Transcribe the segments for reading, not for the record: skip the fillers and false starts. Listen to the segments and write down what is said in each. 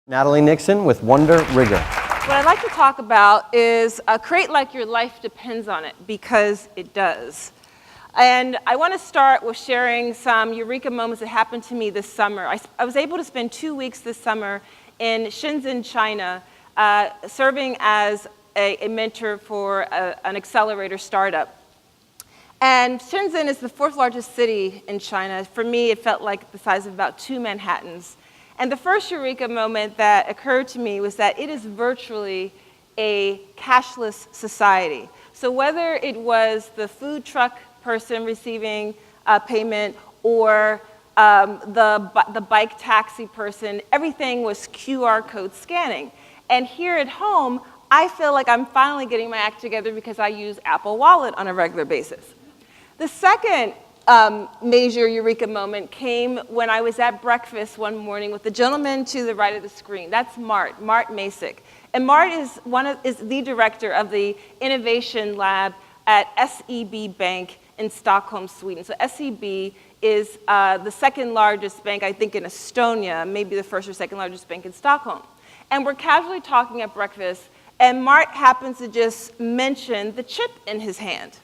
Natalie Nixon with Wonder Rigor. What I'd like to talk about is create like your life depends on it, because it does. And I want to start with sharing some eureka moments that happened to me this summer. I was able to spend 2 weeks this summer in Shenzhen, China, serving as a mentor for an accelerator startup. And Shenzhen is the 4th largest city in China. For me, it felt like the size of about 2 Manhattans. And the first eureka moment that occurred to me was that it is virtually a cashless society. So whether it was the food truck person receiving payment or the bike taxi person, everything was QR code scanning. And here at home, I feel like I'm finally getting my act together because I use Apple Wallet on a regular basis. The second major eureka moment came when I was at breakfast one morning with the gentleman to the right of the screen. That's Mart Masick. And Mart is the director of the innovation lab at SEB Bank in Stockholm, Sweden. So SEB is the 2nd largest bank, I think, in Estonia, maybe the 1st or 2nd largest bank in Stockholm. And we're casually talking at breakfast, and Mart happens to just mention the chip in his hand.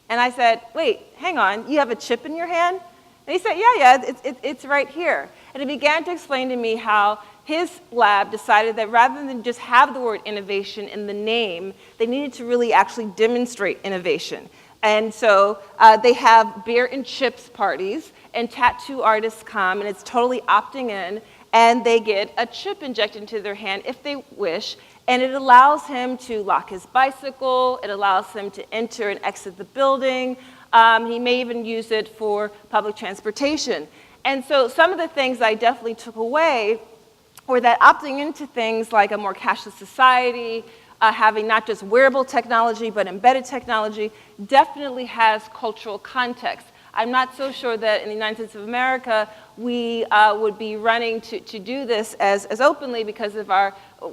And I said, wait, hang on, you have a chip in your hand? And he said, yeah, it's right here. And he began to explain to me how his lab decided that rather than just have the word innovation in the name, they needed to really actually demonstrate innovation. And so they have beer and chips parties, and tattoo artists come, and it's totally opting in, and they get a chip injected into their hand if they wish. And it allows him to lock his bicycle. It allows him to enter and exit the building. He may even use it for public transportation. And so some of the things I definitely took away were that opting into things like a more cashless society, having not just wearable technology but embedded technology, definitely has cultural context. I'm not so sure that in the United States of America we would be running to do this as openly because of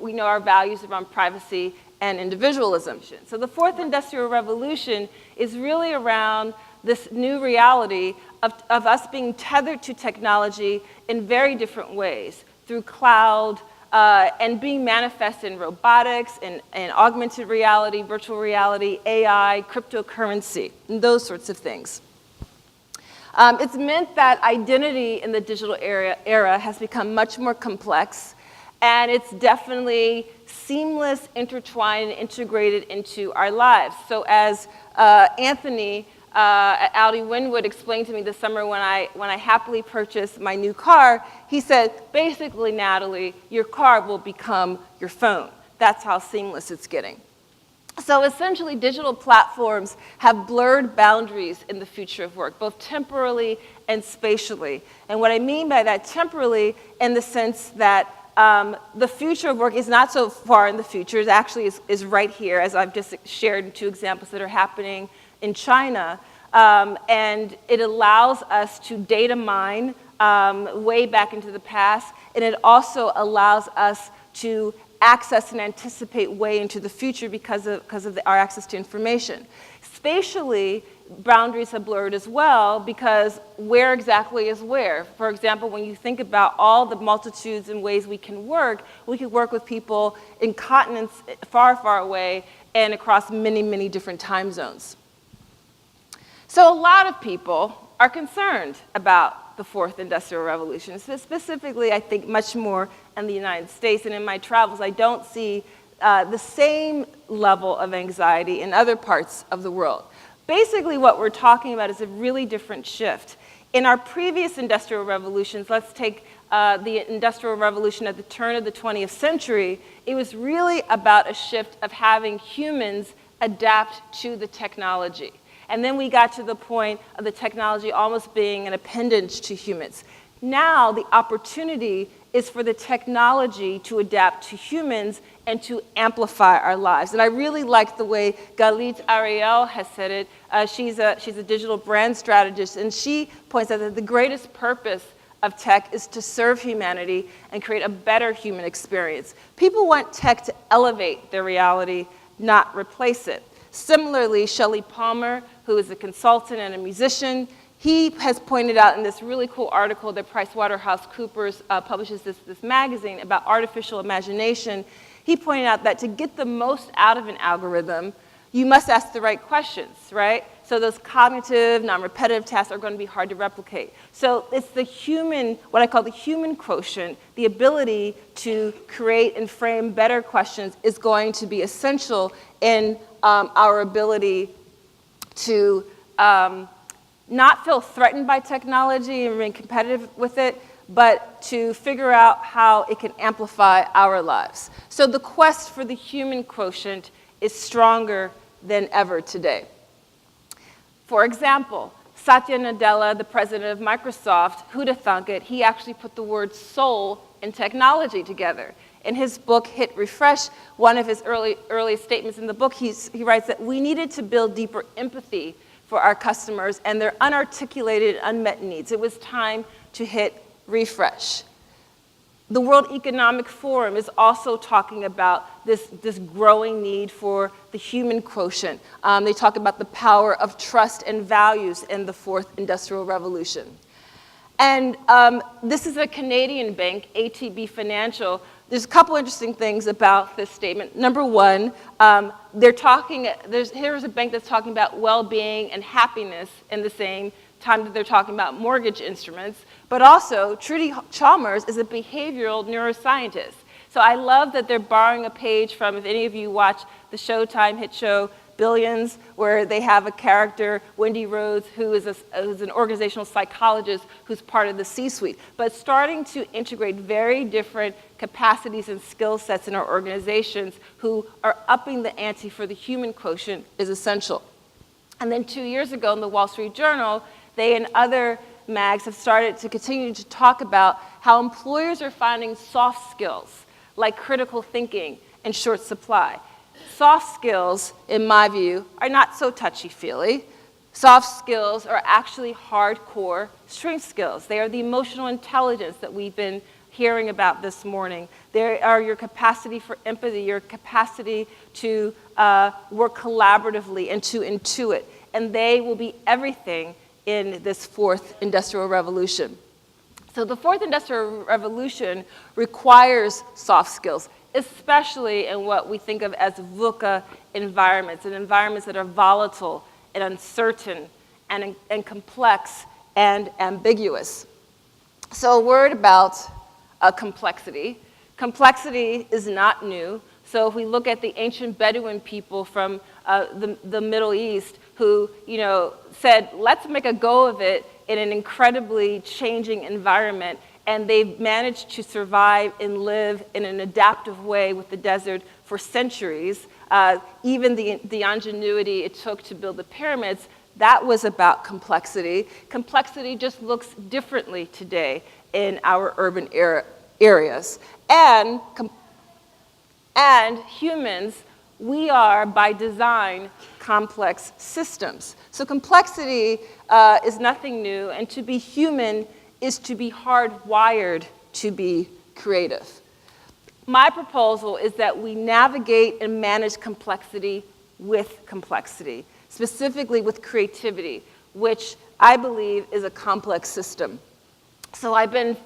we know our values around privacy and individualism. So the 4th Industrial Revolution is really around this new reality of us being tethered to technology in very different ways, through cloud, and being manifest in robotics, and augmented reality, virtual reality, AI, cryptocurrency, and those sorts of things. It's meant that identity in the digital era has become much more complex, and it's definitely seamless, intertwined, and integrated into our lives. So as Anthony at Audi Wynwood explained to me this summer when I happily purchased my new car, he said, basically, Natalie, your car will become your phone. That's how seamless it's getting. So essentially, digital platforms have blurred boundaries in the future of work, both temporally and spatially. And what I mean by that, temporally, in the sense that the future of work is not so far in the future. It actually is right here, as I've just shared 2 examples that are happening in China. And it allows us to data mine way back into the past, and it also allows us to access and anticipate way into the future because of our access to information. Spatially, boundaries have blurred as well, because where exactly is where? For example, when you think about all the multitudes and ways we can work with people in continents far, far away and across many, many different time zones. So a lot of people are concerned about the 4th Industrial Revolution, specifically, I think, much more in the United States. And in my travels, I don't see the same level of anxiety in other parts of the world. Basically, what we're talking about is a really different shift. In our previous industrial revolutions, let's take the Industrial Revolution at the turn of the 20th century, it was really about a shift of having humans adapt to the technology. And then we got to the point of the technology almost being an appendage to humans. Now the opportunity is for the technology to adapt to humans and to amplify our lives. And I really like the way Galit Ariel has said it. She's a digital brand strategist, and she points out that the greatest purpose of tech is to serve humanity and create a better human experience. People want tech to elevate their reality, not replace it. Similarly, Shelley Palmer, who is a consultant and a musician, He has pointed out in this really cool article that PricewaterhouseCoopers publishes this magazine about artificial imagination. He pointed out that to get the most out of an algorithm, you must ask the right questions, right? So those cognitive, non-repetitive tasks are going to be hard to replicate. So it's the human, what I call the human quotient, the ability to create and frame better questions is going to be essential in our ability to not feel threatened by technology and remain competitive with it, but to figure out how it can amplify our lives. So the quest for the human quotient is stronger than ever today. For example, Satya Nadella, the president of Microsoft, who'd have thunk it, he actually put the word soul and technology together. In his book, Hit Refresh, one of his early statements in the book, he writes that we needed to build deeper empathy for our customers and their unarticulated, unmet needs. It was time to hit refresh. The World Economic Forum is also talking about this growing need for the human quotient. They talk about the power of trust and values in the fourth industrial revolution. And this is a Canadian bank, ATB Financial. There's a couple interesting things about this statement. Number one, here's a bank that's talking about well-being and happiness in the same time that they're talking about mortgage instruments, but also Trudy Chalmers is a behavioral neuroscientist. So I love that they're borrowing a page from, if any of you watch the Showtime hit show Billions, where they have a character, Wendy Rhodes, who's an organizational psychologist who's part of the C-suite, but starting to integrate very different capacities and skill sets in our organizations who are upping the ante for the human quotient is essential. And then 2 years ago in the Wall Street Journal, they and other mags have started to continue to talk about how employers are finding soft skills like critical thinking in short supply. Soft skills, in my view, are not so touchy-feely. Soft skills are actually hardcore strength skills. They are the emotional intelligence that we've been hearing about this morning. They are your capacity for empathy, your capacity to work collaboratively and to intuit. And they will be everything in this fourth industrial revolution. So the fourth industrial revolution requires soft skills, especially in what we think of as VUCA environments, and environments that are volatile and uncertain and complex and ambiguous. So a word about complexity. Complexity is not new. So if we look at the ancient Bedouin people from the Middle East who, said, let's make a go of it in an incredibly changing environment, and they've managed to survive and live in an adaptive way with the desert for centuries. Even the ingenuity it took to build the pyramids, that was about complexity. Complexity just looks differently today in our urban areas. And humans, we are, by design, complex systems. So complexity is nothing new, and to be human is to be hardwired to be creative. My proposal is that we navigate and manage complexity with complexity, specifically with creativity, which I believe is a complex system. So I've been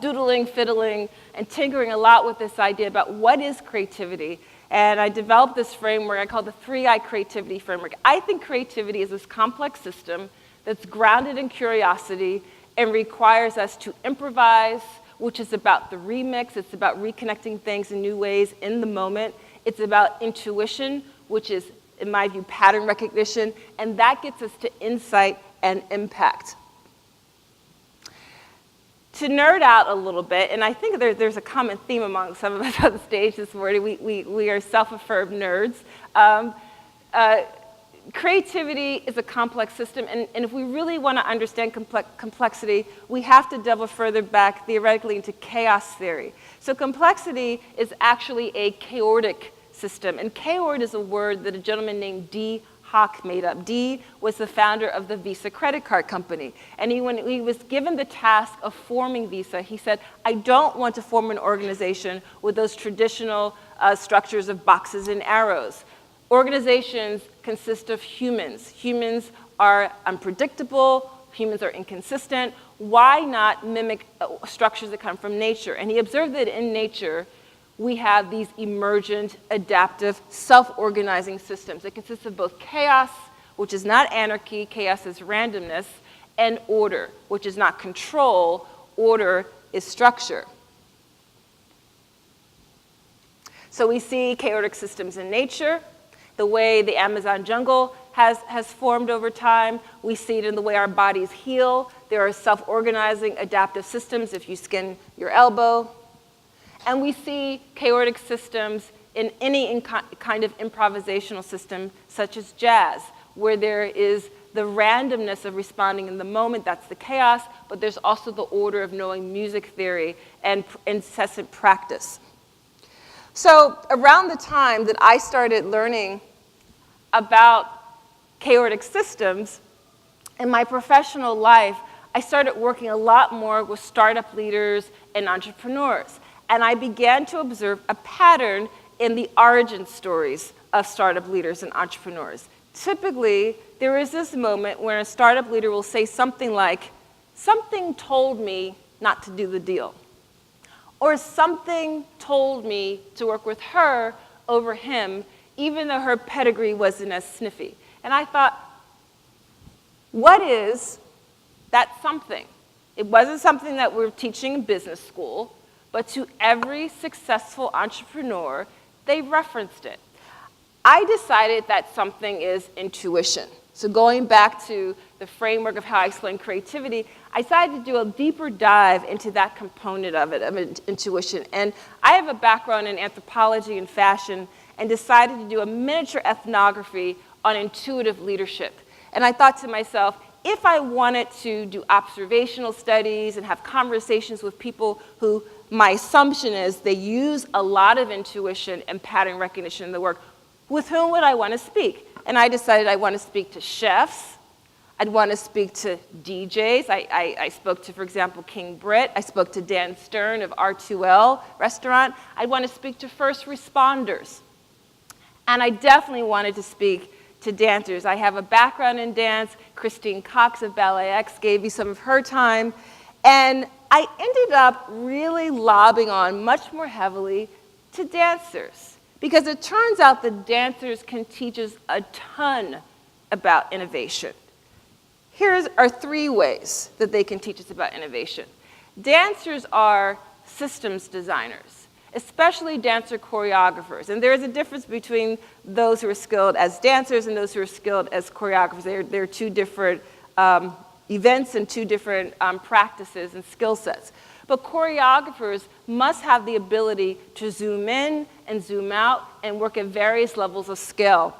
doodling, fiddling, and tinkering a lot with this idea about what is creativity. And I developed this framework I call the 3I creativity framework. I think creativity is this complex system that's grounded in curiosity and requires us to improvise, which is about the remix. It's about reconnecting things in new ways in the moment. It's about intuition, which is, in my view, pattern recognition. And that gets us to insight and impact. To nerd out a little bit, and I think there's a common theme among some of us on the stage this morning. We are self-affirmed nerds. Creativity is a complex system, and if we really want to understand complexity, we have to delve further back theoretically into chaos theory. So complexity is actually a chaotic system, and chaotic is a word that a gentleman named D. Hock made up. D was the founder of the Visa credit card company. And when he was given the task of forming Visa, he said, I don't want to form an organization with those traditional structures of boxes and arrows. Organizations consist of humans. Humans are unpredictable, Humans are inconsistent. Why not mimic structures that come from nature? And he observed that in nature, we have these emergent, adaptive, self-organizing systems that consist of both chaos, which is not anarchy, chaos is randomness, and order, which is not control, order is structure. So we see chaotic systems in nature, the way the Amazon jungle has formed over time. We see it in the way our bodies heal. There are self-organizing adaptive systems if you skin your elbow. And we see chaotic systems in any kind of improvisational system, such as jazz, where there is the randomness of responding in the moment, that's the chaos, but there's also the order of knowing music theory and incessant practice. So around the time that I started learning about chaotic systems in my professional life, I started working a lot more with startup leaders and entrepreneurs. And I began to observe a pattern in the origin stories of startup leaders and entrepreneurs. Typically, there is this moment where a startup leader will say something like, "Something told me not to do the deal." Or something told me to work with her over him, even though her pedigree wasn't as sniffy. And I thought, what is that something? It wasn't something that we're teaching in business school, but to every successful entrepreneur, they referenced it. I decided that something is intuition. So going back to the framework of how I explain creativity, I decided to do a deeper dive into that component of it, of intuition. And I have a background in anthropology and fashion, and decided to do a miniature ethnography on intuitive leadership. And I thought to myself, if I wanted to do observational studies and have conversations with people who my assumption is they use a lot of intuition and pattern recognition in the work, with whom would I want to speak? And I decided I want to speak to chefs. I'd want to speak to DJs. I spoke to, for example, King Britt. I spoke to Dan Stern of R2L restaurant. I'd want to speak to first responders. And I definitely wanted to speak to dancers. I have a background in dance. Christine Cox of Ballet X gave me some of her time. And I ended up really lobbing on much more heavily to dancers. Because it turns out that dancers can teach us a ton about innovation. Here are 3 ways that they can teach us about innovation. Dancers are systems designers, especially dancer choreographers. And there is a difference between those who are skilled as dancers and those who are skilled as choreographers. They're 2 different events and 2 different practices and skill sets. But choreographers must have the ability to zoom in and zoom out and work at various levels of scale.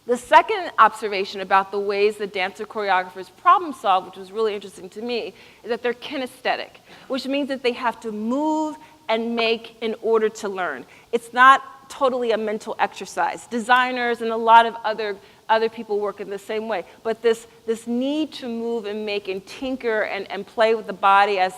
The second observation about the ways that dancer choreographers problem solve, which was really interesting to me, is that they're kinesthetic, which means that they have to move and make in order to learn. It's not totally a mental exercise. Designers and a lot of other people work in the same way. But this need to move and make and tinker and play with the body as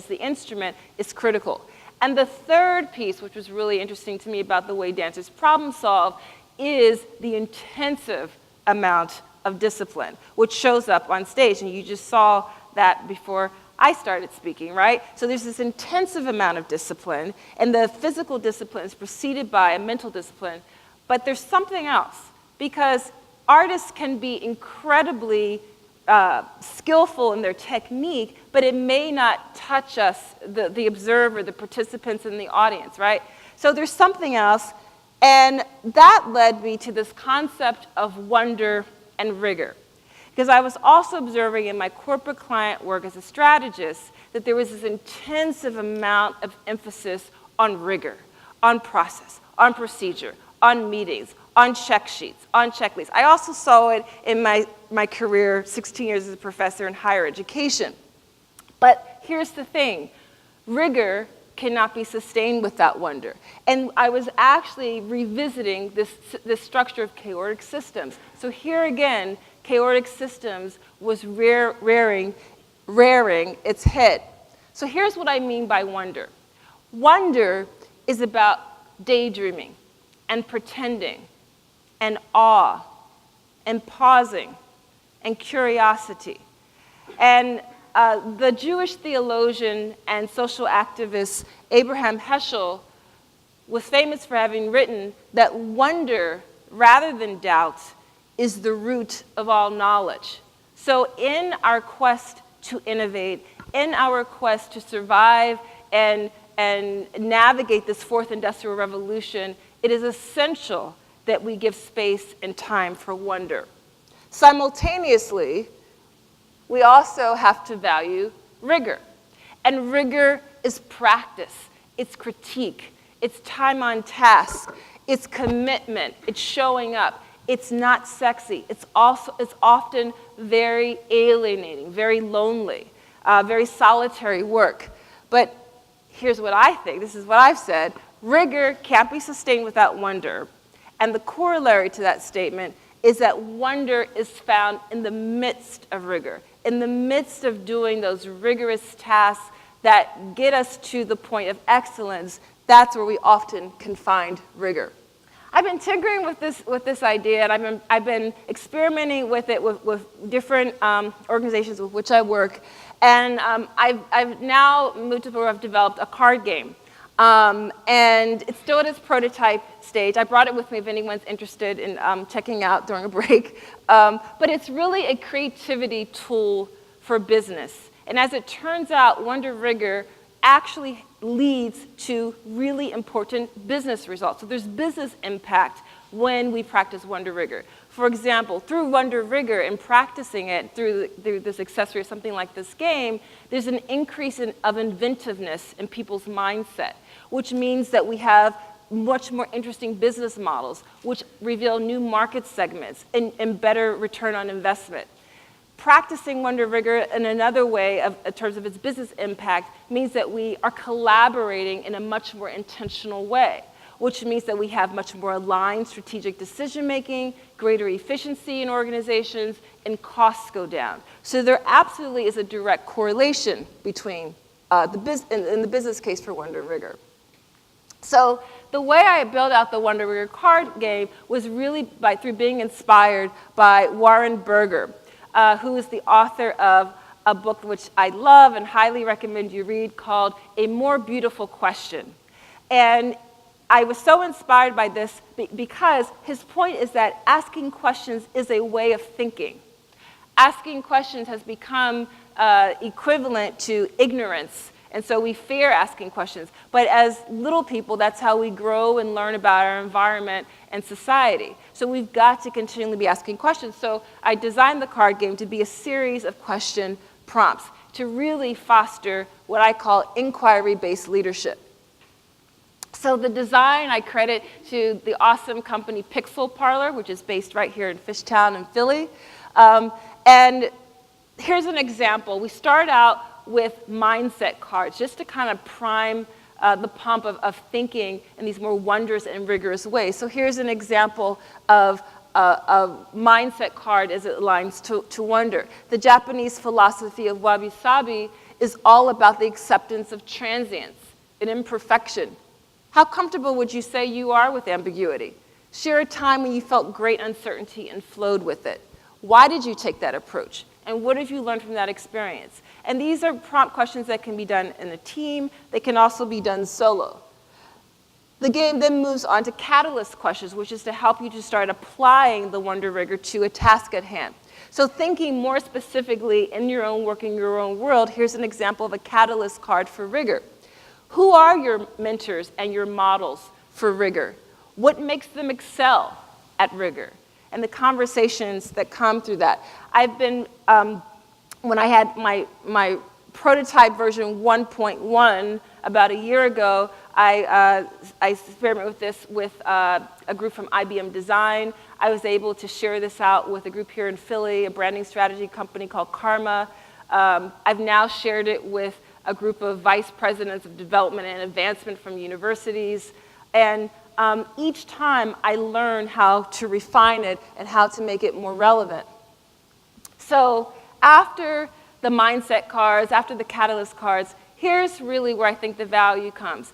the instrument is critical. And the third piece, which was really interesting to me about the way dancers problem solve, is the intensive amount of discipline, which shows up on stage. And you just saw that before I started speaking, right? So there's this intensive amount of discipline, and the physical discipline is preceded by a mental discipline. But there's something else, because artists can be incredibly skillful in their technique, but it may not touch us, the observer, the participants in the audience, right? So there's something else, and that led me to this concept of wonder and rigor. Because I was also observing in my corporate client work as a strategist that there was this intensive amount of emphasis on rigor, on process, on procedure, on meetings, on check sheets, on checklists. I also saw it in my career, 16 years as a professor in higher education. But here's the thing, rigor cannot be sustained without wonder. And I was actually revisiting this structure of chaotic systems. So here again, chaotic systems was rearing its head. So here's what I mean by wonder. Wonder is about daydreaming and pretending and awe and pausing and curiosity. And the Jewish theologian and social activist Abraham Heschel was famous for having written that wonder, rather than doubt, is the root of all knowledge. So in our quest to innovate, in our quest to survive and navigate this fourth industrial revolution, it is essential that we give space and time for wonder. Simultaneously, we also have to value rigor. And rigor is practice, it's critique, it's time on task, it's commitment, it's showing up. It's not sexy. It's often very alienating, very lonely, very solitary work. But here's what I think. This is what I've said. Rigor can't be sustained without wonder. And the corollary to that statement is that wonder is found in the midst of rigor, in the midst of doing those rigorous tasks that get us to the point of excellence. That's where we often can find rigor. I've been tinkering with this idea, and I've been experimenting with it with different organizations with which I work, and I've now moved to where I've developed a card game, and it's still at its prototype stage. I brought it with me if anyone's interested in checking out during a break, but it's really a creativity tool for business, and as it turns out, Wonder Rigor actually leads to really important business results. So there's business impact when we practice Wonder Rigor. For example, through Wonder Rigor and practicing it through this accessory or something like this game, there's an increase of inventiveness in people's mindset, which means that we have much more interesting business models, which reveal new market segments and better return on investment. Practicing Wonder Rigor in another way, in terms of its business impact, means that we are collaborating in a much more intentional way, which means that we have much more aligned strategic decision-making, greater efficiency in organizations, and costs go down. So there absolutely is a direct correlation between in the business case for Wonder Rigor. So the way I built out the Wonder Rigor card game was really through being inspired by Warren Berger, who is the author of a book which I love and highly recommend you read called A More Beautiful Question. And I was so inspired by this because his point is that asking questions is a way of thinking. Asking questions has become equivalent to ignorance, and so we fear asking questions. But as little people, that's how we grow and learn about our environment and society. So we've got to continually be asking questions. So I designed the card game to be a series of question prompts to really foster what I call inquiry-based leadership. So the design I credit to the awesome company Pixel Parlor, which is based right here in Fishtown in Philly. And here's an example. We start out with mindset cards just to kind of prime the pump of thinking in these more wondrous and rigorous ways. So here's an example of a mindset card as it aligns to wonder. The Japanese philosophy of wabi-sabi is all about the acceptance of transience and imperfection. How comfortable would you say you are with ambiguity? Share a time when you felt great uncertainty and flowed with it. Why did you take that approach? And what have you learned from that experience? And these are prompt questions that can be done in a team. They can also be done solo. The game then moves on to catalyst questions, which is to help you to start applying the Wonder Rigor to a task at hand. So thinking more specifically in your own work, in your own world, here's an example of a catalyst card for rigor. Who are your mentors and your models for rigor? What makes them excel at rigor? And the conversations that come through that. I've been, when I had my prototype version 1.1 about a year ago, I experimented with this with a group from IBM Design. I was able to share this out with a group here in Philly, a branding strategy company called Karma. I've now shared it with a group of vice presidents of development and advancement from universities. And each time I learn how to refine it and how to make it more relevant. So after the mindset cards, after the catalyst cards, here's really where I think the value comes.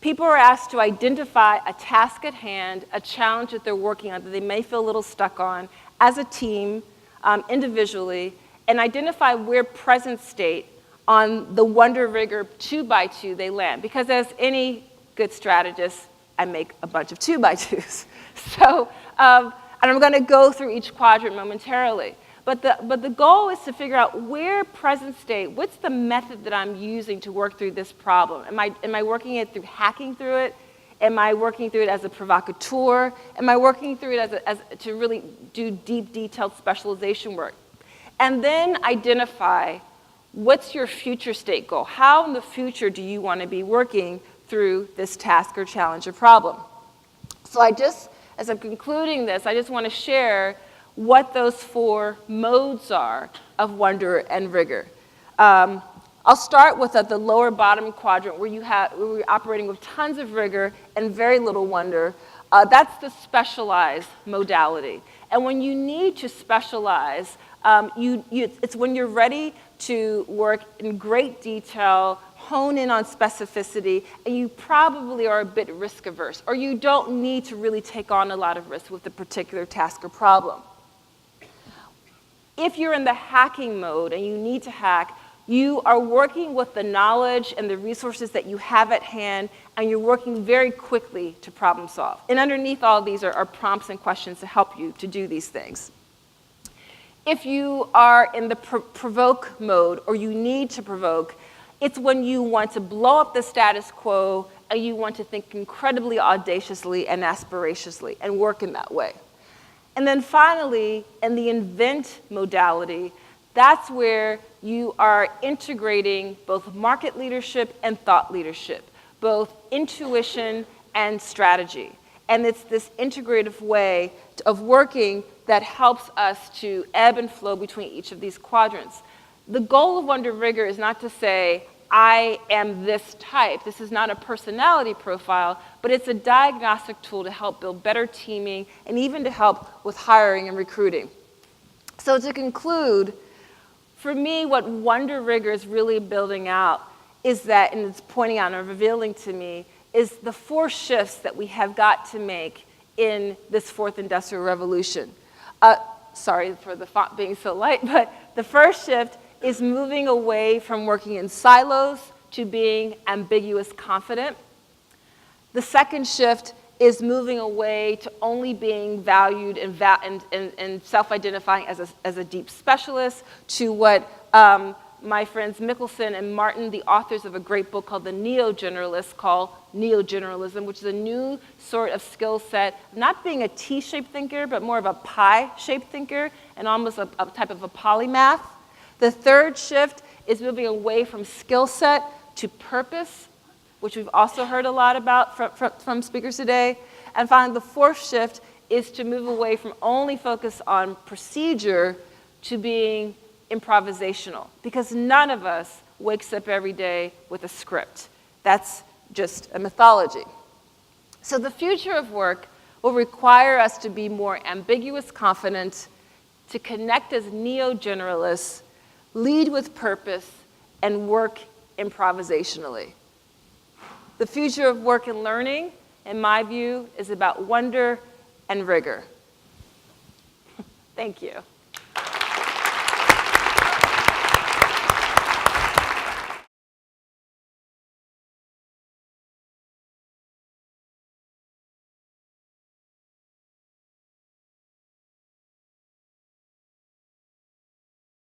People are asked to identify a task at hand, a challenge that they're working on that they may feel a little stuck on, as a team, individually, and identify where present state on the Wonder Rigor 2x2 they land. Because as any good strategist, I make a bunch of 2x2s. So, and I'm going to go through each quadrant momentarily. But the goal is to figure out where present state, what's the method that I'm using to work through this problem? Am I working it through hacking through it? Am I working through it as a provocateur? Am I working through it to really do deep, detailed specialization work? And then identify what's your future state goal. How in the future do you want to be working through this task or challenge or problem? So as I'm concluding this, I just want to share what those 4 modes are of wonder and rigor. I'll start with the lower bottom quadrant where we're operating with tons of rigor and very little wonder. That's the specialized modality. And when you need to specialize, it's when you're ready to work in great detail, hone in on specificity, and you probably are a bit risk averse, or you don't need to really take on a lot of risk with a particular task or problem. If you're in the hacking mode and you need to hack, you are working with the knowledge and the resources that you have at hand, and you're working very quickly to problem solve. And underneath all of these are prompts and questions to help you to do these things. If you are in the provoke mode, or you need to provoke, it's when you want to blow up the status quo and you want to think incredibly audaciously and aspiraciously and work in that way. And then finally, in the invent modality, that's where you are integrating both market leadership and thought leadership, both intuition and strategy. And it's this integrative way of working that helps us to ebb and flow between each of these quadrants. The goal of Wonder Rigor is not to say, I am this type. This is not a personality profile, but it's a diagnostic tool to help build better teaming and even to help with hiring and recruiting. So to conclude, for me, what Wonder Rigor is really building out is that, and it's pointing out and revealing to me, is the 4 shifts that we have got to make in this 4th Industrial Revolution. Sorry for the font being so light, but the first shift is moving away from working in silos to being ambiguous confident. The second shift is moving away to only being valued and self-identifying as a deep specialist, to what my friends Mickelson and Martin, the authors of a great book called The Neo-Generalist, call neo-generalism, which is a new sort of skill set, not being a T-shaped thinker, but more of a pie-shaped thinker, and almost a type of a polymath. The third shift is moving away from skill set to purpose, which we've also heard a lot about from speakers today. And finally, the 4th shift is to move away from only focus on procedure to being improvisational, because none of us wakes up every day with a script. That's just a mythology. So the future of work will require us to be more ambiguous confident, to connect as neo-generalists, lead with purpose, and work improvisationally. The future of work and learning, in my view, is about wonder and rigor. Thank you.